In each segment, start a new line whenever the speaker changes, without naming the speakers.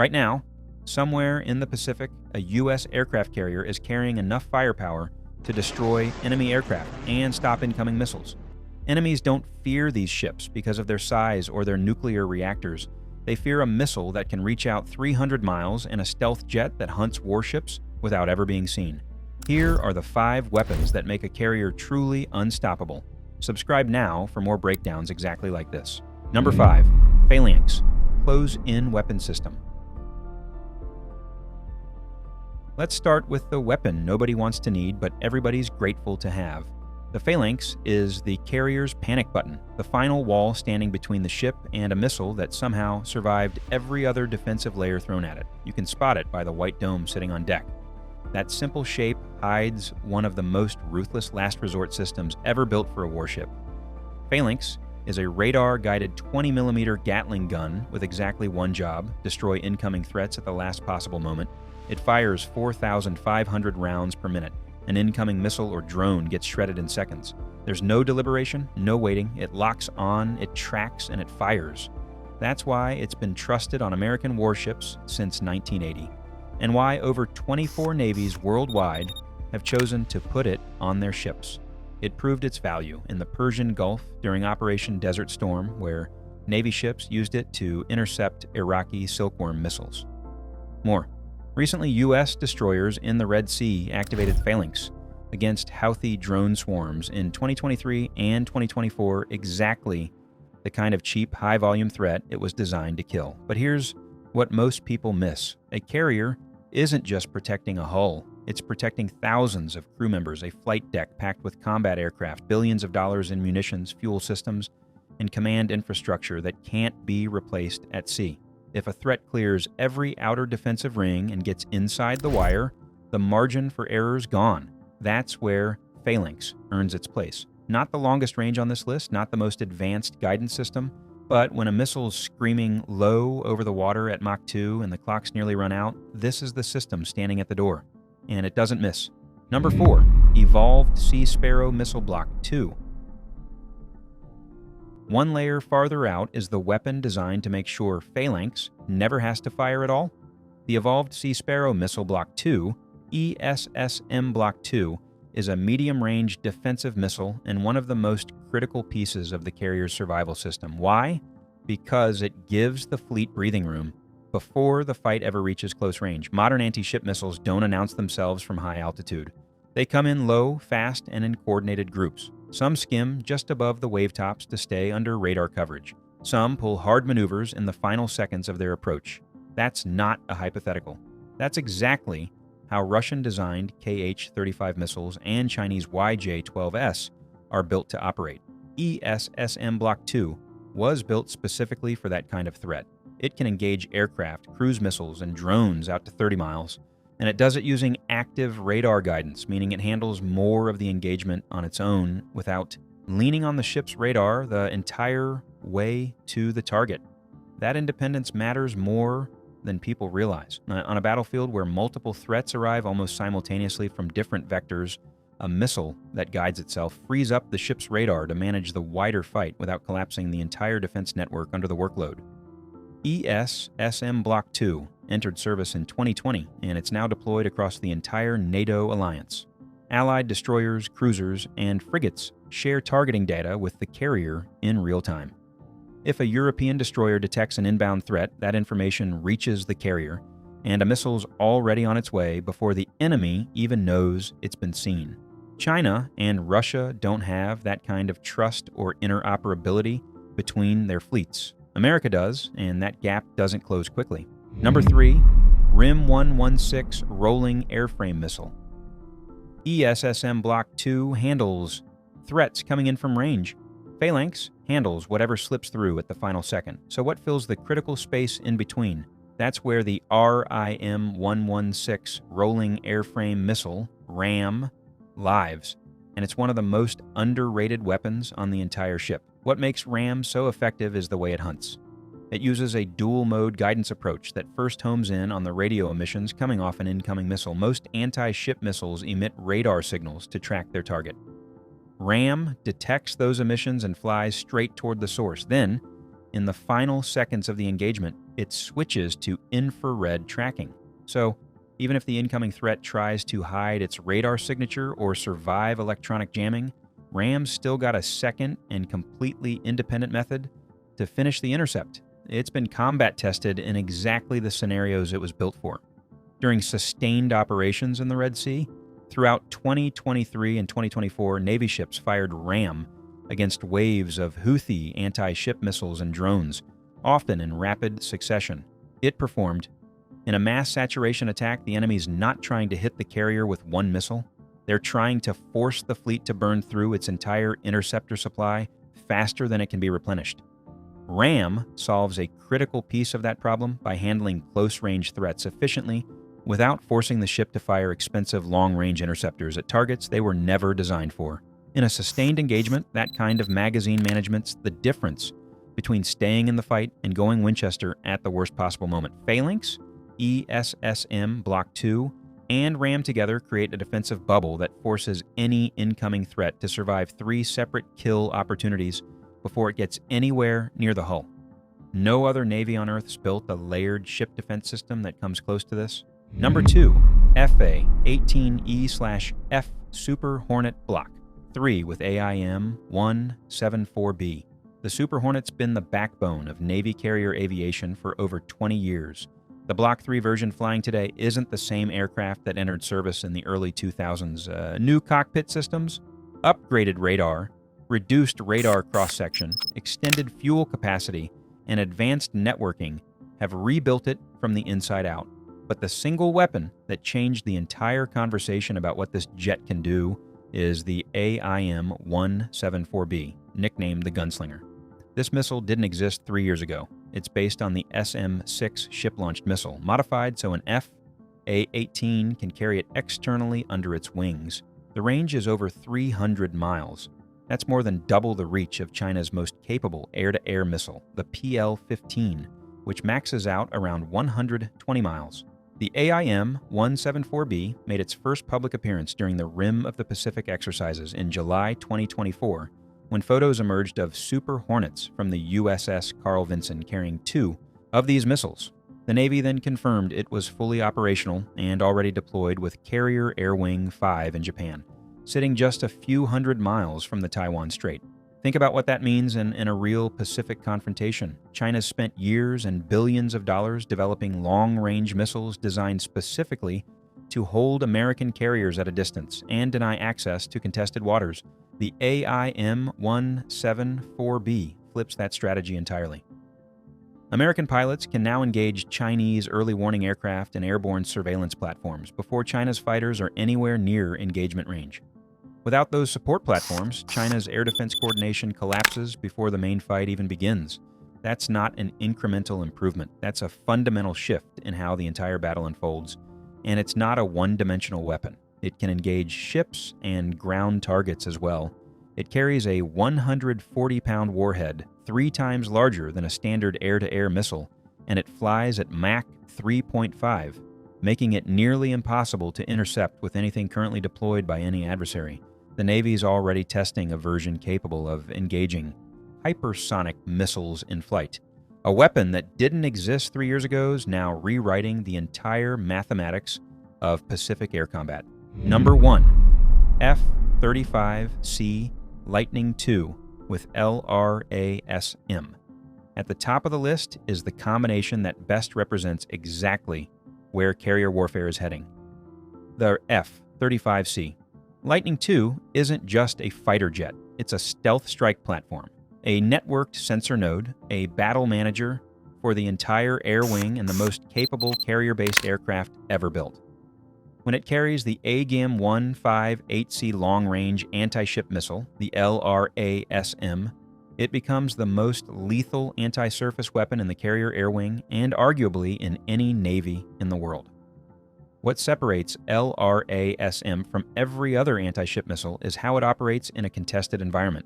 Right now, somewhere in the Pacific, a U.S. aircraft carrier is carrying enough firepower to destroy enemy aircraft and stop incoming missiles. Enemies don't fear these ships because of their size or their nuclear reactors. They fear a missile that can reach out 300 miles and a stealth jet that hunts warships without ever being seen. Here are the 5 weapons that make a carrier truly unstoppable. Subscribe now for more breakdowns exactly like this. Number 5. Phalanx Close-in Weapon System. Let's start with the weapon nobody wants to need, but everybody's grateful to have. The Phalanx is the carrier's panic button, the final wall standing between the ship and a missile that somehow survived every other defensive layer thrown at it. You can spot it by the white dome sitting on deck. That simple shape hides one of the most ruthless last resort systems ever built for a warship. Phalanx is a radar-guided 20mm Gatling gun with exactly one job: destroy incoming threats at the last possible moment. It fires 4,500 rounds per minute. An incoming missile or drone gets shredded in seconds. There's no deliberation, no waiting. It locks on, it tracks, and it fires. That's why it's been trusted on American warships since 1980, and why over 24 navies worldwide have chosen to put it on their ships. It proved its value in the Persian Gulf during Operation Desert Storm, where Navy ships used it to intercept Iraqi Silkworm missiles. More. Recently, U.S. destroyers in the Red Sea activated Phalanx against Houthi drone swarms in 2023 and 2024, exactly the kind of cheap, high-volume threat it was designed to kill. But here's what most people miss. A carrier isn't just protecting a hull. It's protecting thousands of crew members, a flight deck packed with combat aircraft, billions of dollars in munitions, fuel systems, and command infrastructure that can't be replaced at sea. If a threat clears every outer defensive ring and gets inside the wire, the margin for error's gone. That's where Phalanx earns its place. Not the longest range on this list, not the most advanced guidance system, but when a missile's screaming low over the water at Mach 2 and the clock's nearly run out, this is the system standing at the door. And it doesn't miss. Number 4. Evolved Sea Sparrow Missile Block 2. One layer farther out is the weapon designed to make sure Phalanx never has to fire at all. The Evolved Sea Sparrow Missile Block 2, ESSM Block 2, is a medium-range defensive missile and one of the most critical pieces of the carrier's survival system. Why? Because it gives the fleet breathing room before the fight ever reaches close range. Modern anti-ship missiles don't announce themselves from high altitude. They come in low, fast, and in coordinated groups. Some skim just above the wave tops to stay under radar coverage. Some pull hard maneuvers in the final seconds of their approach. That's not a hypothetical. That's exactly how Russian-designed Kh-35 missiles and Chinese YJ-12S are built to operate. ESSM Block 2 was built specifically for that kind of threat. It can engage aircraft, cruise missiles, and drones out to 30 miles. And it does it using active radar guidance, meaning it handles more of the engagement on its own without leaning on the ship's radar the entire way to the target. That independence matters more than people realize. On a battlefield where multiple threats arrive almost simultaneously from different vectors, a missile that guides itself frees up the ship's radar to manage the wider fight without collapsing the entire defense network under the workload. ESSM Block 2 entered service in 2020, and it's now deployed across the entire NATO alliance. Allied destroyers, cruisers, and frigates share targeting data with the carrier in real time. If a European destroyer detects an inbound threat, that information reaches the carrier, and a missile's already on its way before the enemy even knows it's been seen. China and Russia don't have that kind of trust or interoperability between their fleets. America does, and that gap doesn't close quickly. Number 3, RIM 116 Rolling Airframe Missile. ESSM Block 2 handles threats coming in from range. Phalanx handles whatever slips through at the final second. So what fills the critical space in between? That's where the RIM 116 Rolling Airframe Missile, RAM, lives. And it's one of the most underrated weapons on the entire ship. What makes RAM so effective is the way it hunts. It uses a dual-mode guidance approach that first homes in on the radio emissions coming off an incoming missile. Most anti-ship missiles emit radar signals to track their target. RAM detects those emissions and flies straight toward the source. Then, in the final seconds of the engagement, it switches to infrared tracking. So, even if the incoming threat tries to hide its radar signature or survive electronic jamming, RAM's still got a second and completely independent method to finish the intercept. It's been combat tested in exactly the scenarios it was built for. During sustained operations in the Red Sea, throughout 2023 and 2024, Navy ships fired RAM against waves of Houthi anti-ship missiles and drones, often in rapid succession. It performed. In a mass saturation attack, the enemy's not trying to hit the carrier with one missile. They're trying to force the fleet to burn through its entire interceptor supply faster than it can be replenished. RAM solves a critical piece of that problem by handling close-range threats efficiently without forcing the ship to fire expensive long-range interceptors at targets they were never designed for. In a sustained engagement, that kind of magazine management's the difference between staying in the fight and going Winchester at the worst possible moment. Phalanx, ESSM Block 2, and RAM together create a defensive bubble that forces any incoming threat to survive 3 separate kill opportunities before it gets anywhere near the hull. No other Navy on Earth's built a layered ship defense system that comes close to this. Number 2, FA-18E/F Super Hornet Block 3 with AIM-174B. The Super Hornet's been the backbone of Navy carrier aviation for over 20 years. The Block 3 version flying today isn't the same aircraft that entered service in the early 2000s. New cockpit systems, upgraded radar, reduced radar cross-section, extended fuel capacity, and advanced networking have rebuilt it from the inside out. But the single weapon that changed the entire conversation about what this jet can do is the AIM-174B, nicknamed the Gunslinger. This missile didn't exist 3 years ago. It's based on the SM-6 ship-launched missile, modified so an FA-18 can carry it externally under its wings. The range is over 300 miles. That's more than double the reach of China's most capable air-to-air missile, the PL-15, which maxes out around 120 miles. The AIM-174B made its first public appearance during the Rim of the Pacific exercises in July 2024, when photos emerged of Super Hornets from the USS Carl Vinson carrying 2 of these missiles. The Navy then confirmed it was fully operational and already deployed with Carrier Air Wing 5 in Japan, sitting just a few hundred miles from the Taiwan Strait. Think about what that means in a real Pacific confrontation. China's spent years and billions of dollars developing long-range missiles designed specifically to hold American carriers at a distance and deny access to contested waters. The AIM-174B flips that strategy entirely. American pilots can now engage Chinese early warning aircraft and airborne surveillance platforms before China's fighters are anywhere near engagement range. Without those support platforms, China's air defense coordination collapses before the main fight even begins. That's not an incremental improvement. That's a fundamental shift in how the entire battle unfolds. And it's not a one-dimensional weapon. It can engage ships and ground targets as well. It carries a 140-pound warhead, 3 times larger than a standard air-to-air missile, and it flies at Mach 3.5, making it nearly impossible to intercept with anything currently deployed by any adversary. The Navy's already testing a version capable of engaging hypersonic missiles in flight. A weapon that didn't exist 3 years ago is now rewriting the entire mathematics of Pacific air combat. Number 1, F-35C Lightning II with LRASM. At the top of the list is the combination that best represents exactly where carrier warfare is heading. The F-35C. Lightning II isn't just a fighter jet, it's a stealth strike platform, a networked sensor node, a battle manager for the entire air wing and the most capable carrier-based aircraft ever built. When it carries the AGM-158C long-range anti-ship missile, the LRASM, it becomes the most lethal anti-surface weapon in the carrier air wing and arguably in any Navy in the world. What separates LRASM from every other anti-ship missile is how it operates in a contested environment.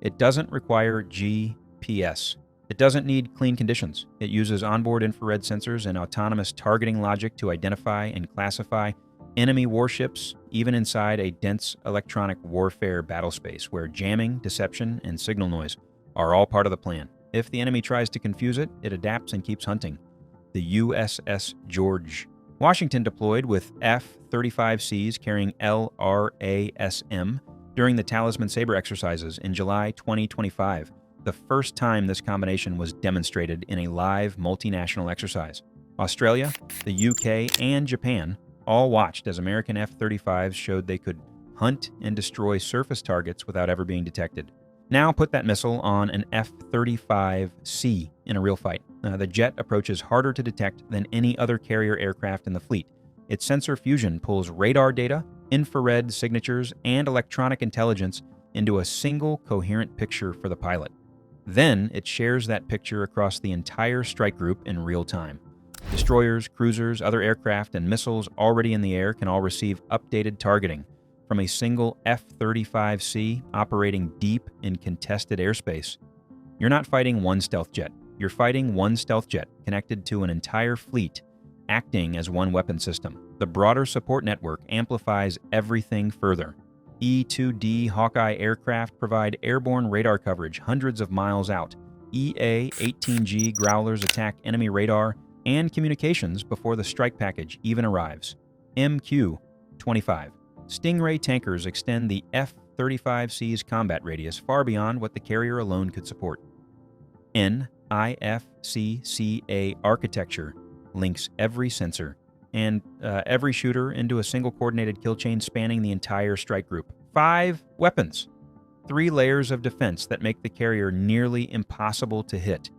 It doesn't require GPS. It doesn't need clean conditions. It uses onboard infrared sensors and autonomous targeting logic to identify and classify enemy warships, even inside a dense electronic warfare battlespace where jamming, deception, and signal noise are all part of the plan. If the enemy tries to confuse it, it adapts and keeps hunting. The USS George. Washington deployed with F-35Cs carrying LRASM during the Talisman Sabre exercises in July 2025, the first time this combination was demonstrated in a live multinational exercise. Australia, the UK, and Japan all watched as American F-35s showed they could hunt and destroy surface targets without ever being detected. Now put that missile on an F-35C in a real fight. The jet approaches harder to detect than any other carrier aircraft in the fleet. Its sensor fusion pulls radar data, infrared signatures, and electronic intelligence into a single coherent picture for the pilot. Then it shares that picture across the entire strike group in real time. Destroyers, cruisers, other aircraft, and missiles already in the air can all receive updated targeting from a single F-35C operating deep in contested airspace. You're not fighting one stealth jet. You're fighting one stealth jet connected to an entire fleet, acting as one weapon system. The broader support network amplifies everything further. E-2D Hawkeye aircraft provide airborne radar coverage hundreds of miles out. EA-18G Growlers attack enemy radar and communications before the strike package even arrives. MQ-25. Stingray tankers extend the F-35C's combat radius far beyond what the carrier alone could support. NIFCCA architecture links every sensor and every shooter into a single coordinated kill chain spanning the entire strike group. 5 weapons. 3 layers of defense that make the carrier nearly impossible to hit.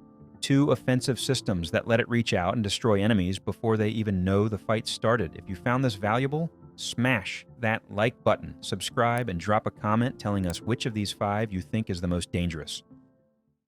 2 offensive systems that let it reach out and destroy enemies before they even know the fight started. If you found this valuable, smash that like button, subscribe, and drop a comment telling us which of these 5 you think is the most dangerous.